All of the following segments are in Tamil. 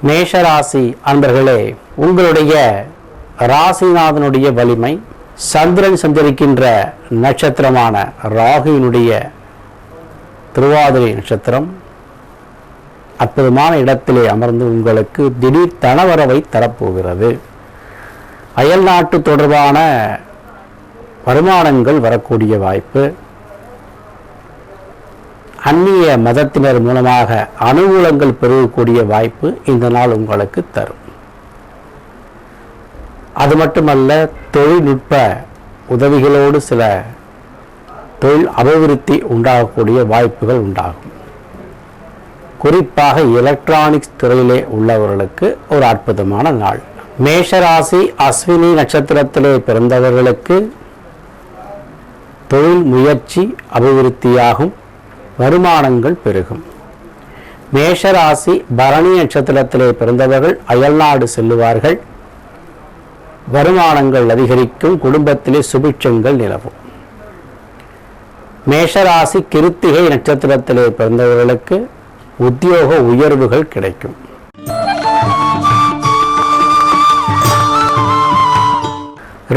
மேஷராசி அன்பர்களே, உங்களுடைய ராசிநாதனுடைய வலிமை, சந்திரன் சஞ்சரிக்கின்ற நட்சத்திரமான ராகுவினுடைய திருவாதிரை நட்சத்திரம் அற்புதமான இடத்திலே அமர்ந்து உங்களுக்கு திடீர் தனவரவை தரப்போகிறது. அயல் நாட்டு தொடர்பான வருமானங்கள் வரக்கூடிய வாய்ப்பு, அந்நிய மதத்தினர் மூலமாக அனுகூலங்கள் பெருகக்கூடிய வாய்ப்பு இந்த நாள் உங்களுக்கு தரும். அது மட்டுமல்ல, தொழில்நுட்ப உதவிகளோடு சில தொழில் அபிவிருத்தி உண்டாகக்கூடிய வாய்ப்புகள் உண்டாகும். குறிப்பாக எலக்ட்ரானிக்ஸ் துறையிலே உள்ளவர்களுக்கு ஒரு அற்புதமான நாள். மேஷராசி அஸ்வினி நட்சத்திரத்திலே பிறந்தவர்களுக்கு தொழில் முயற்சி அபிவிருத்தியாகும், வருமானங்கள் பெருகும். மேஷராசி பரணி நட்சத்திரத்திலே பிறந்தவர்கள் அயல்நாடு செல்லுவார்கள், வருமானங்கள் அதிகரிக்கும், குடும்பத்திலே சுபிட்சங்கள் நிலவும். மேஷராசி கிருத்திகை நட்சத்திரத்திலே பிறந்தவர்களுக்கு உத்தியோக உயர்வுகள் கிடைக்கும்.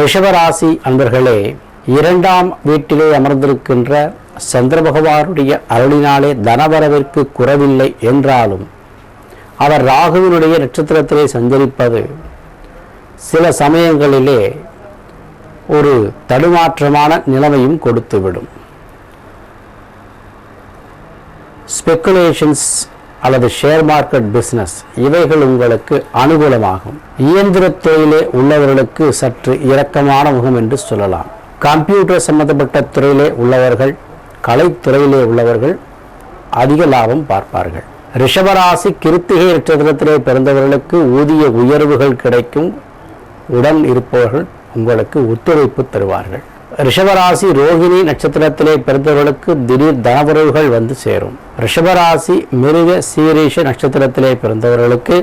ரிஷபராசி அன்பர்களே, இரண்டாம் வீட்டிலே அமர்ந்திருக்கின்ற சந்திர பகவானுடைய அருளினாலே தனவரவிற்கு குறைவில்லை என்றாலும் அவர் ராகுவினுடைய நட்சத்திரத்திலே சஞ்சரிப்பது சில சமயங்களிலே ஒரு தடுமாற்றமான நிலைமையும் கொடுத்துவிடும். ஸ்பெகுலேஷன்ஸ் அல்லது ஷேர் மார்க்கெட் பிசினஸ் இவைகள் உங்களுக்கு அனுகூலமாகும். இயந்திர தொழிலே உள்ளவர்களுக்கு சற்று இரக்கமான முகம் என்று சொல்லலாம். கம்ப்யூட்டர் சம்பந்தப்பட்ட துறையிலே உள்ளவர்கள், கலைத்துறையிலே உள்ளவர்கள் அதிக லாபம் பார்ப்பார்கள். ரிஷபராசி கிருத்திகை நட்சத்திரத்திலே பிறந்தவர்களுக்கு ஊதிய உயர்வுகள் கிடைக்கும். உடன் இருப்பவர்கள் உங்களுக்கு ஒத்துழைப்பு தருவார்கள். ரிஷபராசி ரோகிணி நட்சத்திரத்திலே பிறந்தவர்களுக்கு திடீர் தனவரவுகள் வந்து சேரும். ரிஷபராசி மிருக சீரீஷ நட்சத்திரத்திலே பிறந்தவர்களுக்கு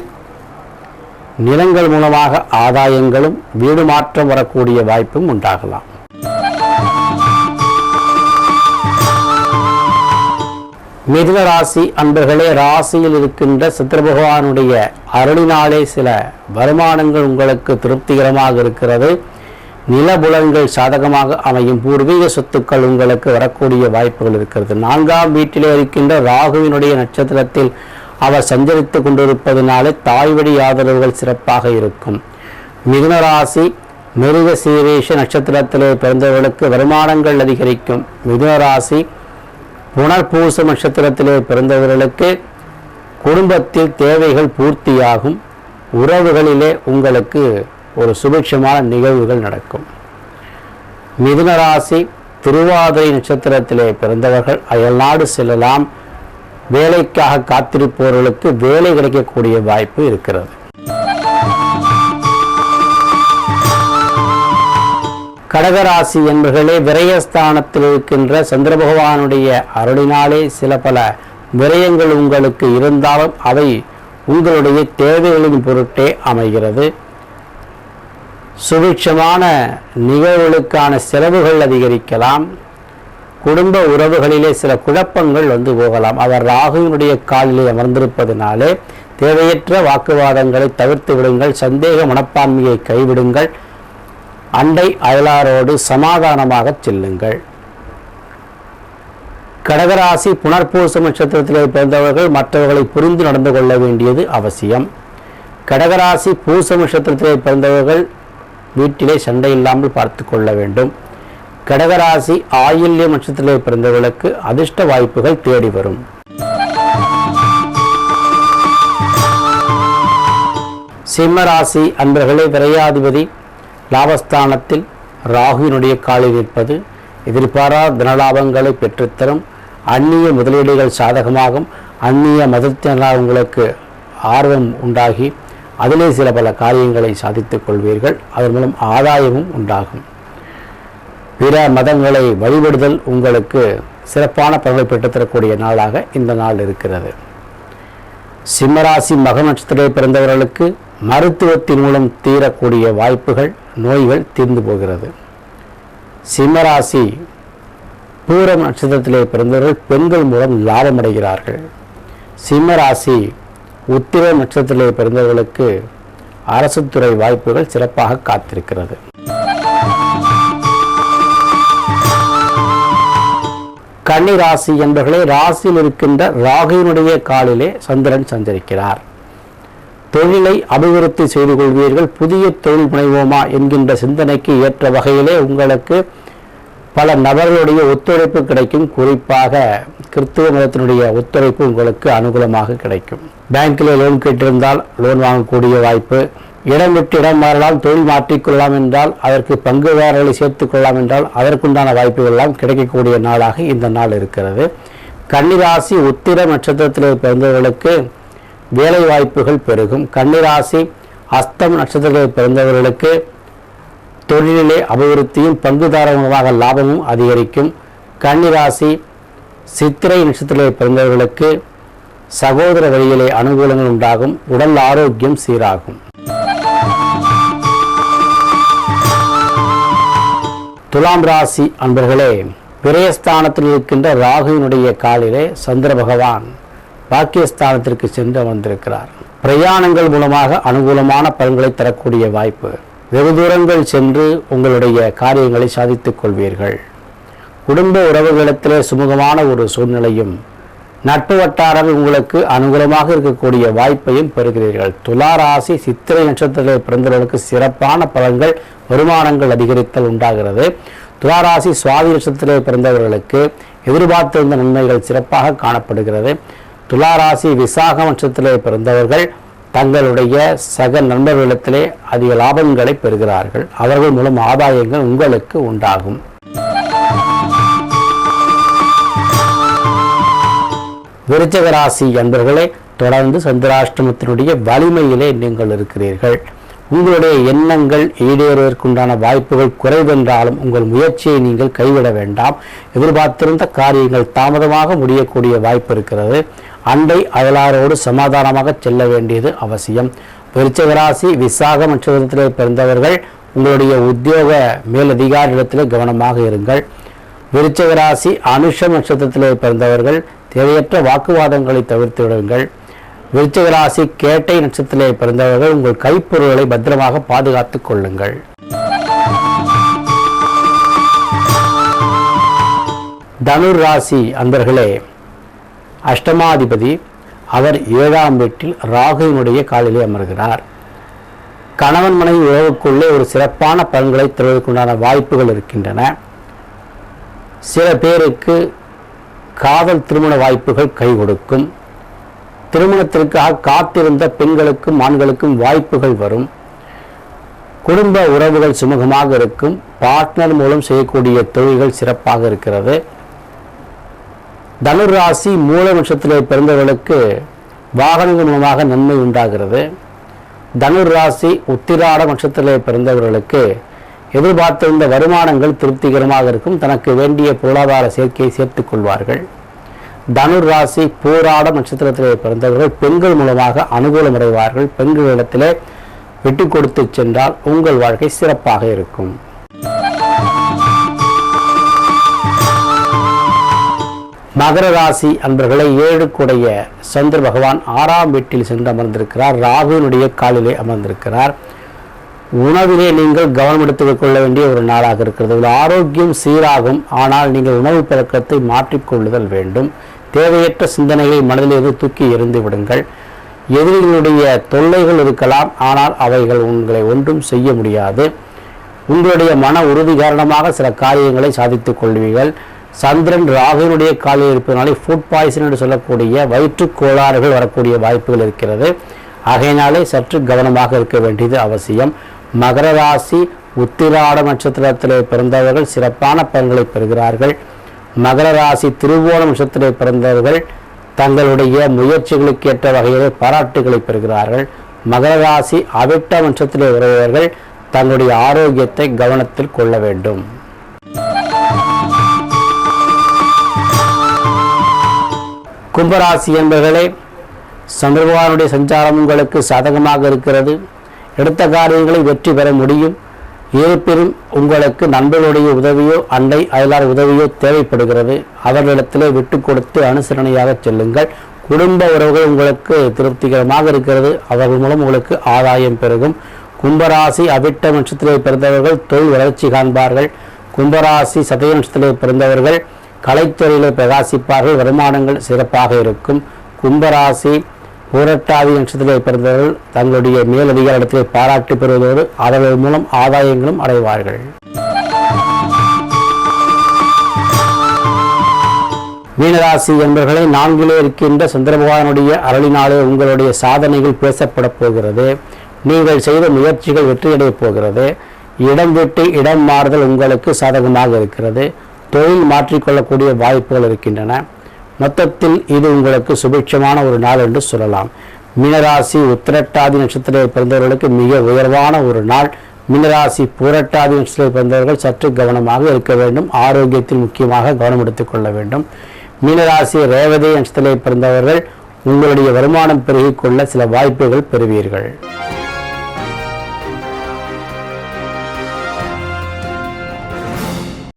நிலங்கள் மூலமாக ஆதாயங்களும் வீடு மாற்றம் வரக்கூடிய வாய்ப்பும் உண்டாகலாம். மிதுன ராசி அன்பர்களே, ராசியில் இருக்கின்ற சந்திர பகவானுடைய அருளினாலே சில வருமானங்கள் உங்களுக்கு திருப்திகரமாக இருக்கிறது. நிலபுலன்கள் சாதகமாக அமையும். பூர்வீக சொத்துக்கள் உங்களுக்கு வரக்கூடிய வாய்ப்புகள் இருக்கிறது. நான்காம் வீட்டிலே இருக்கின்ற ராகுவினுடைய நட்சத்திரத்தில் அவர் சஞ்சரித்து கொண்டிருப்பதனாலே தாய் வழி ஆதரவுகள் சிறப்பாக இருக்கும். மிதுன ராசி மிருக சீரேஷ நட்சத்திரத்திலே பிறந்தவர்களுக்கு வருமானங்கள் அதிகரிக்கும். மிதுன ராசி புனர்பூச நட்சத்திரத்திலே பிறந்தவர்களுக்கு குடும்பத்தில் தேவைகள் பூர்த்தியாகும். உறவுகளிலே உங்களுக்கு ஒரு சுபிட்சமான நிகழ்வுகள் நடக்கும். மிதுன ராசி திருவாதிரை நட்சத்திரத்திலே பிறந்தவர்கள் அயல்நாடு செல்லலாம். வேலைக்காக காத்திருப்பவர்களுக்கு வேலை கிடைக்கக்கூடிய வாய்ப்பு இருக்கிறது. கடகராசி என்பர்களே, விரயஸ்தானத்தில் இருக்கின்ற சந்திர பகவானுடைய அருளினாலே சில பல விரயங்கள் உங்களுக்கு இருந்தாலும் அவை உங்களுடைய தேவைகளின் பொருட்டே அமைகிறது. சுபிட்சமான நிகழ்வுகளுக்கான செலவுகள் அதிகரிக்கலாம். குடும்ப உறவுகளிலே சில குழப்பங்கள் வந்து போகலாம். அவர் ராகுவினுடைய காலிலே அமர்ந்திருப்பதனாலே தேவையற்ற வாக்குவாதங்களை தவிர்த்து விடுங்கள். சந்தேக மனப்பான்மையை கைவிடுங்கள். அண்டை அயலாரோடு சமாதானமாக செல்லுங்கள். கடகராசி புனர்பூச நட்சத்திரத்திலே பிறந்தவர்கள் மற்றவர்களை புரிந்து நடந்து கொள்ள வேண்டியது அவசியம். கடகராசி பூச நட்சத்திரத்திலே பிறந்தவர்கள் வீட்டிலே சண்டை இல்லாமல் பார்த்து கொள்ள வேண்டும். கடகராசி ஆயில்ய நட்சத்திரத்திலே பிறந்தவர்களுக்கு அதிர்ஷ்ட வாய்ப்புகள் தேடி வரும். சிம்மராசி அன்பர்களே, விரையாதிபதி லாபஸ்தானத்தில் ராகுவினுடைய காலில் நிற்பது எதிர்பாராத தனலாபங்களை பெற்றுத்தரும். அந்நிய முதலீடுகள் சாதகமாகும். அந்நிய மதத்தினால் உங்களுக்கு ஆர்வம் உண்டாகி அதிலே சில பல காரியங்களை சாதித்துக் கொள்வீர்கள். அதன் மூலம் ஆதாயமும் உண்டாகும். பிற மதங்களை வழிபடுதல் உங்களுக்கு சிறப்பான பலனை பெற்றுத்தரக்கூடிய நாளாக இந்த நாள் இருக்கிறது. சிம்மராசி மக நட்சத்திரத்தில் பிறந்தவர்களுக்கு மருத்துவத்தின் மூலம் தீரக்கூடிய வாய்ப்புகள், நோய்கள் தீர்ந்து போகிறது. சிம்மராசி பூரம் நட்சத்திரத்திலே பிறந்தவர்கள் பெண்கள் மூலம் லாபமடைகிறார்கள். சிம்மராசி உத்திர நட்சத்திரத்திலே பிறந்தவர்களுக்கு அரசு துறை வாய்ப்புகள் சிறப்பாக காத்திருக்கிறது. கன்னி ராசி என்பவர்களே, ராசியில் இருக்கின்ற ராகுவினுடைய காலிலே சந்திரன் சஞ்சரிக்கிறார். தொழிலை அபிவிருத்தி செய்து கொள்வீர்கள். புதிய தொழில் முனைவோமா என்கின்ற சிந்தனைக்கு ஏற்ற வகையிலே உங்களுக்கு பல நபர்களுடைய ஒத்துழைப்பு கிடைக்கும். குறிப்பாக கிறிஸ்துவ மதத்தினுடைய ஒத்துழைப்பு உங்களுக்கு அனுகூலமாக கிடைக்கும். பேங்கில் லோன் கேட்டிருந்தால் லோன் வாங்கக்கூடிய வாய்ப்பு, இடம் விட்டு இடம் மாறலாம், தொழில் மாற்றிக்கொள்ளலாம் என்றால் அதற்கு பங்குதாரர்களை சேர்த்துக் கொள்ளலாம் என்றால் அதற்குண்டான வாய்ப்புகள் எல்லாம் கிடைக்கக்கூடிய நாளாக இந்த நாள் இருக்கிறது. கன்னிராசி உத்திர நட்சத்திரத்தில் பிறந்தவர்களுக்கு வேலை வாய்ப்புகள் பெருகும். கன்னிராசி அஸ்தம் நட்சத்திரத்தில் பிறந்தவர்களுக்கு தொழிலிலே அபிவிருத்தியும் பங்குதாரர் மூலமாக லாபமும் அதிகரிக்கும். கன்னிராசி சித்திரை நட்சத்திரத்தில் பிறந்தவர்களுக்கு சகோதர வழியிலே அனுகூலங்கள் உண்டாகும். உடல் ஆரோக்கியம் சீராகும். துலாம் ராசி அன்பர்களே, விரயஸ்தானத்தில் இருக்கின்ற ராகுவினுடைய காலிலே சந்திர பகவான் பாக்கியஸ்தானத்திற்கு சென்று வந்திருக்கிறார். பிரயாணங்கள் மூலமாக அனுகூலமான பலன்களை தரக்கூடிய வாய்ப்பு. வெகு தூரங்கள் சென்று உங்களுடைய காரியங்களை சாதித்துக் கொள்வீர்கள். குடும்ப உறவுகளிடத்திலே சுமூகமான ஒரு சூழ்நிலையும் நட்பு வட்டாரங்கள் உங்களுக்கு அனுகூலமாக இருக்கக்கூடிய வாய்ப்பையும் பெறுகிறீர்கள். துலா ராசி சித்திரை நட்சத்திரத்தில் பிறந்தவர்களுக்கு சிறப்பான பலன்கள், வருமானங்கள் அதிகரித்தல் உண்டாகிறது. துலா ராசி சுவாதி நட்சத்திரத்தில் பிறந்தவர்களுக்கு எதிர்பார்த்திருந்த நன்மைகள் சிறப்பாக காணப்படுகிறது. துலா ராசி விசாக நட்சத்திரத்தில் பிறந்தவர்கள் தங்களுடைய சக நண்பர்களிடத்திலே அதிக லாபங்களை பெறுகிறார்கள். அவர்கள் மூலம் ஆதாயங்கள் உங்களுக்கு உண்டாகும். விருச்சிக ராசி என்பவர்களே, தொடர்ந்து சந்திராஷ்டமத்தினுடைய வலிமையிலே நீங்கள் இருக்கிறீர்கள். உங்களுடைய எண்ணங்கள் ஈடேறுவதற்குண்டான வாய்ப்புகள் குறைவென்றாலும் உங்கள் முயற்சியை நீங்கள் கைவிட வேண்டாம். எதிர்பார்த்திருந்த காரியங்கள் தாமதமாக முடியக்கூடிய வாய்ப்பு இருக்கிறது. அண்டை அயலாரோடு சமாதானமாக செல்ல வேண்டியது அவசியம். விருச்சிக ராசி விசாக நட்சத்திரத்திலே பிறந்தவர்கள் உங்களுடைய உத்தியோக மேலதிகாரிடத்திலே கவனமாக இருங்கள். விருச்சிக ராசி அனுஷம் நட்சத்திரத்திலே பிறந்தவர்கள் தேவையற்ற வாக்குவாதங்களை தவிர்த்து விடுங்கள். விருச்சிக ராசி கேட்டை நட்சத்திரத்திலே பிறந்தவர்கள் உங்கள் கைப்பொருள்களை பத்திரமாக பாதுகாத்துக் கொள்ளுங்கள். தனுர் ராசி அன்பர்களே, அஷ்டமாதிபதி அவர் 7ஆம் வீட்டில் ராகுவினுடைய காலிலே அமர்கிறார். கணவன் மனைவி உறவுக்குள்ளே ஒரு சிறப்பான பலன்களை தருவதற்குண்டான வாய்ப்புகள் இருக்கின்றன. சில பேருக்கு காதல் திருமண வாய்ப்புகள் கை கொடுக்கும். திருமணத்திற்காக காத்திருந்த பெண்களுக்கும் ஆண்களுக்கும் வாய்ப்புகள் வரும். குடும்ப உறவுகள் சுமூகமாக இருக்கும். பார்ட்னர் மூலம் செய்யக்கூடிய தொழில்கள் சிறப்பாக இருக்கிறது. தனுர் ராசி மூல நட்சத்திரத்திலே பிறந்தவர்களுக்கு வாகனங்கள் மூலமாக நன்மை உண்டாகிறது. தனுர் ராசி உத்திராட நட்சத்திரத்திலே பிறந்தவர்களுக்கு எதிர்பார்த்திருந்த வருமானங்கள் திருப்திகரமாக இருக்கும். தனக்கு வேண்டிய பொருளாதார சேர்க்கையை சேர்த்துக் கொள்வார்கள். தனுர் ராசி பூராட நட்சத்திரத்திலே பிறந்தவர்கள் பெண்கள் மூலமாக அனுகூலம் அடைவார்கள். பெண்களிடத்திலே விட்டு கொடுத்து சென்றால் உங்கள் வாழ்க்கை சிறப்பாக இருக்கும். மகர ராசி அன்பர்களை 7 சந்திர பகவான் 6ஆம் வீட்டில் சென்று அமர்ந்திருக்கிறார். ராகுவினுடைய காலிலே அமர்ந்திருக்கிறார். உணவிலே நீங்கள் கவனம் எடுத்துக் கொள்ள வேண்டிய ஒரு நாளாக இருக்கிறது. ஒரு ஆரோக்கியம் சீராகும். ஆனால் நீங்கள் உணவு பழக்கத்தை மாற்றிக்கொள்ளுதல் வேண்டும். தேவையற்ற சிந்தனைகளை மனதிலிருந்து தூக்கி எறிந்து விடுங்கள். எதிரிகளுடைய தொல்லைகள் இருக்கலாம், ஆனால் அவைகள் உங்களை ஒன்றும் செய்ய முடியாது. உங்களுடைய மன உறுதி காரணமாக சில காரியங்களை சாதித்துக் கொள்வீர்கள். சந்திரன் ராகுவினுடைய காலில் இருப்பதனாலே ஃபுட் பாய்சன் என்று சொல்லக்கூடிய வயிற்றுக் கோளாறுகள் வரக்கூடிய வாய்ப்புகள் இருக்கிறது. ஆகையினாலே சற்று கவனமாக இருக்க வேண்டியது அவசியம். மகர ராசி உத்திராட நட்சத்திரத்திலே பிறந்தவர்கள் சிறப்பான பலன்களை பெறுகிறார்கள். மகர ராசி திருவோண நட்சத்திரத்திலே பிறந்தவர்கள் தங்களுடைய முயற்சிகளுக்கு ஏற்ற வகையிலே பாராட்டுகளை பெறுகிறார்கள். மகர ராசி அவிட்ட நட்சத்திரத்திலே வருபவர்கள் தங்களுடைய ஆரோக்கியத்தை கவனத்தில் கொள்ள வேண்டும். கும்பராசி என்பவர்களே, சந்திர பகவானுடைய சஞ்சாரம் உங்களுக்கு சாதகமாக இருக்கிறது. எடுத்த காரியங்களை வெற்றி பெற முடியும். இருப்பினும் உங்களுக்கு நண்பர்களுடைய உதவியோ அண்டை அயலார் உதவியோ தேவைப்படுகிறது. அவர்களிடத்திலே விட்டு கொடுத்து அனுசரணையாக செல்லுங்கள். குடும்ப உறவுகள் உங்களுக்கு திருப்திகரமாக இருக்கிறது. அவர்கள் மூலம் உங்களுக்கு ஆதாயம் பெருகும். கும்பராசி அவிட்ட நட்சத்திரத்திலே பிறந்தவர்கள் தொழில் வளர்ச்சி காண்பார்கள். கும்பராசி சதய நட்சத்திரத்திலே பிறந்தவர்கள் கலைத்துறையிலே பிரகாசிப்பார்கள். வருமானங்கள் சிறப்பாக இருக்கும். கும்பராசி பூரட்டாதி நட்சத்திரத்திலே பிறந்தவர்கள் தங்களுடைய மேலதிகாரிடத்திலே பாராட்டு பெறுவதோடு அவர்கள் மூலம் ஆதாயங்களும் அடைவார்கள். மீனராசி என்பவர்களை 4 இருக்கின்ற சந்திர பகவானுடைய அருளினாலே உங்களுடைய சாதனைகள் பேசப்பட போகிறது. நீங்கள் செய்த முயற்சிகள் வெற்றியடைய போகிறது. இடம் விட்டு இடம் மாறுதல் உங்களுக்கு சாதகமாக இருக்கிறது. தொழில் மாற்றிக்கொள்ளக்கூடிய வாய்ப்புகள் இருக்கின்றன. மொத்தத்தில் இது உங்களுக்கு சுபிட்சமான ஒரு நாள் என்று சொல்லலாம். மீனராசி உத்திரட்டாதி நட்சத்திரத்தில் பிறந்தவர்களுக்கு மிக உயர்வான ஒரு நாள். மீனராசி பூரட்டாதி நட்சத்திரத்தில் பிறந்தவர்கள் சற்று கவனமாக இருக்க வேண்டும். ஆரோக்கியத்தில் முக்கியமாக கவனம் எடுத்துக் கொள்ள வேண்டும். மீனராசி ரேவதி நட்சத்திரத்தில் பிறந்தவர்கள் உங்களுடைய வருமானம் பெருகிக் கொள்ள சில வாய்ப்புகள் பெறுவீர்கள்.